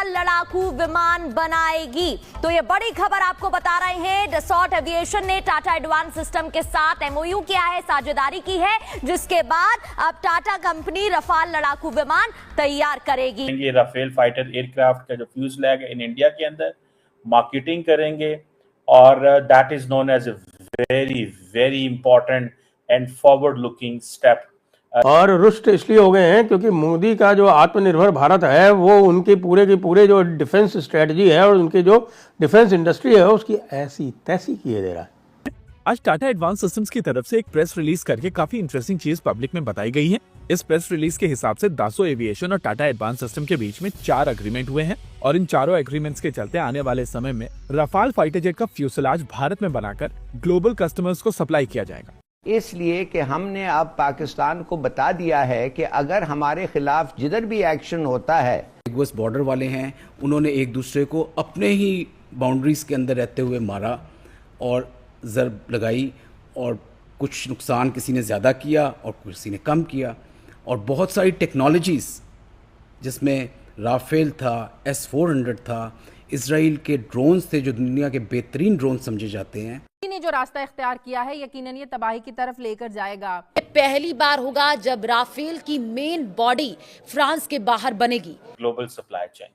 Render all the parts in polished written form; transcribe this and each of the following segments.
Rafale लड़ाकू विमान बनाएगी। तो ये बड़ी खबर आपको बता रहे हैं, डसॉल्ट एविएशन ने टाटा एडवांस सिस्टम के साथ एमओयू किया है, साझेदारी की है, जिसके बाद अब टाटा कंपनी रफाल लड़ाकू विमान तैयार करेगी। ये राफेल फाइटर एयरक्राफ्ट का जो फ्यूजलैग है इन इंडिया के अंदर मार्केटिंग करेंगे और that is known as a very very important and forward looking step. और रुष्ट इसलिए हो गए हैं क्योंकि मोदी का जो आत्मनिर्भर भारत है वो उनके पूरे के पूरे जो डिफेंस स्ट्रेटजी है और उनकी जो डिफेंस इंडस्ट्री है उसकी ऐसी तैसी किए दे रहा है। आज टाटा एडवांस सिस्टम्स की तरफ से एक प्रेस रिलीज करके काफी इंटरेस्टिंग चीज पब्लिक में बताई गई है। इस प्रेस रिलीज के हिसाब से दासो एविएशन और टाटा एडवांस सिस्टम के बीच में 4 एग्रीमेंट हुए हैं और इन चारों एग्रीमेंट्स के चलते आने वाले समय में रफाल फाइटर जेट का फ्यूसलाज भारत में बनाकर ग्लोबल कस्टमर्स को सप्लाई किया जाएगा। इसलिए कि हमने अब पाकिस्तान को बता दिया है कि अगर हमारे खिलाफ जिधर भी एक्शन होता है, यूएस बॉर्डर वाले हैं, उन्होंने एक दूसरे को अपने ही बाउंड्रीज के अंदर रहते हुए मारा और ज़रब लगाई और कुछ नुकसान किसी ने ज़्यादा किया और किसी ने कम किया। और बहुत सारी टेक्नोलॉजीज़ जिसमें राफेल था, S-400 था, इजराइल के ड्रोन्स थे जो दुनिया के बेहतरीन ड्रोन समझे जाते हैं। ने जो रास्ता इख्तियार किया है यकीनन ये तबाही की तरफ लेकर जाएगा। पहली बार होगा जब राफेल की मेन बॉडी फ्रांस के बाहर बनेगी। Global supply chain.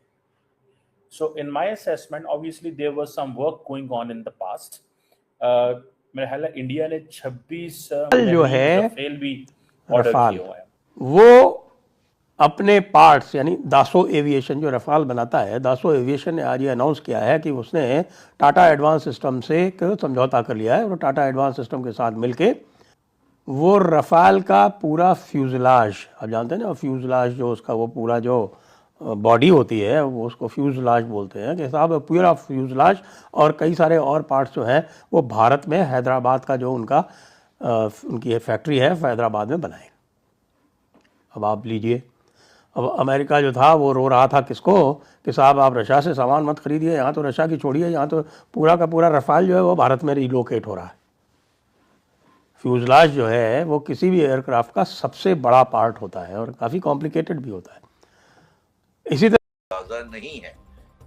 So in my assessment obviously there was some work going on in the past. मेरे ख्याल है इंडिया ने 26 जो है राफेल भी ऑर्डर किया हुआ है। वो अपने पार्ट्स यानी दासो एविएशन जो रफाल बनाता है, दासो एविएशन ने आज ये अनाउंस किया है कि उसने टाटा एडवांस सिस्टम से एक समझौता कर लिया है और टाटा एडवांस सिस्टम के साथ मिलके वो रफाल का पूरा फ्यूजलाज, आप जानते हैं ना फ्यूजलाज जो उसका वो पूरा जो बॉडी होती है वो उसको फ्यूजलाज बोलते हैं कि साहब पूरा फ्यूजलाज और कई सारे और पार्ट्स जो हैं वो भारत में हैदराबाद का जो उनका उनकी फैक्ट्री है हैदराबाद में बनाएंगे। अब आप लीजिए, अब अमेरिका जो था वो रो रहा था किसको कि साहब आप रशिया से सामान मत खरीदिए, यहाँ तो रशिया की छोड़िए, यहाँ तो पूरा का पूरा रफाल जो है वो भारत में रिलोकेट हो रहा है। फ्यूजलाज जो है वो किसी भी एयरक्राफ्ट का सबसे बड़ा पार्ट होता है और काफ़ी कॉम्प्लिकेटेड भी होता है। इसी तरह नहीं है,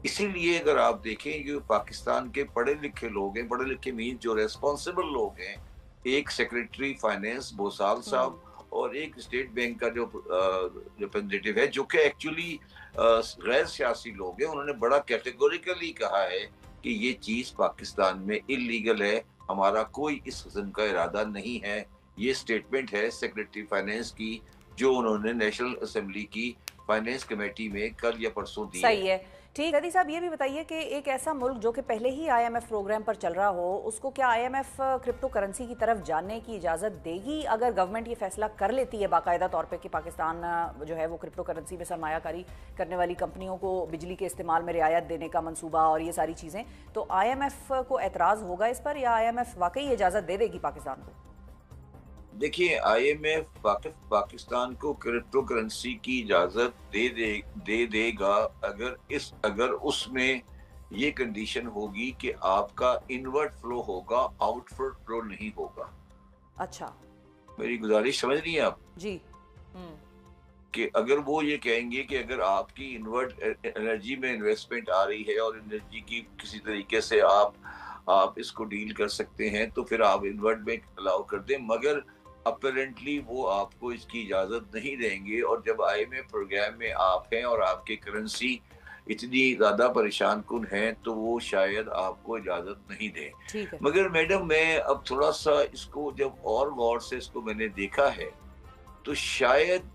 इसीलिए अगर आप देखें जो पाकिस्तान के पढ़े लिखे लोग हैं, पढ़े लिखे मीन जो रेस्पॉन्सिबल लोग हैं, एक सेक्रेटरी फाइनेंस बोसाल साहब और एक स्टेट बैंक का जो रिप्रेजेंटेटिव है जो कि एक्चुअली गैर सियासी लोग हैं, उन्होंने बड़ा कैटेगोरिकली कहा है कि ये चीज पाकिस्तान में इलीगल है, हमारा कोई इस किस्म का इरादा नहीं है। ये स्टेटमेंट है सेक्रेटरी फाइनेंस की जो उन्होंने नेशनल असेंबली की फाइनेंस कमेटी में कल या परसों दी। सही है, ठीक। दीदी साहब ये भी बताइए कि एक ऐसा मुल्क जो कि पहले ही आईएमएफ प्रोग्राम पर चल रहा हो, उसको क्या आईएमएफ क्रिप्टो करेंसी की तरफ जाने की इजाज़त देगी अगर गवर्नमेंट ये फैसला कर लेती है बाकायदा तौर पे कि पाकिस्तान जो है वो क्रिप्टो करेंसी में सरमायाकारी करने वाली कंपनियों को बिजली के इस्तेमाल में रियायत देने का मंसूबा और ये सारी चीज़ें, तो आईएमएफ को एतराज़ होगा इस पर या आईएमएफ वाकई इजाज़त दे देगी पाकिस्तान को? देखिए, आईएमएफ पाकिस्तान को क्रिप्टो करेंसी की इजाजत दे देगा अगर उसमें ये कंडीशन होगी कि आपका इनवर्ड फ्लो होगा, आउटवर्ड फ्लो नहीं होगा। अच्छा, मेरी गुजारिश समझ रही हैं आप जी? कि अगर वो ये कहेंगे कि अगर आपकी इनवर्ड एनर्जी में इन्वेस्टमेंट आ रही है और एनर्जी की किसी तरीके से आप इसको डील कर सकते हैं तो फिर आप इनवर्ड में अलाउ कर दें, मगर अपरेंटली वो आपको इसकी इजाजत नहीं देंगे। और जब आईएमएफ प्रोग्राम में आप हैं और आपकी करेंसी इतनी ज्यादा परेशान कुन है तो वो शायद आपको इजाजत नहीं दें। मगर मैडम मैं अब थोड़ा सा इसको जब और गौर से इसको मैंने देखा है तो शायद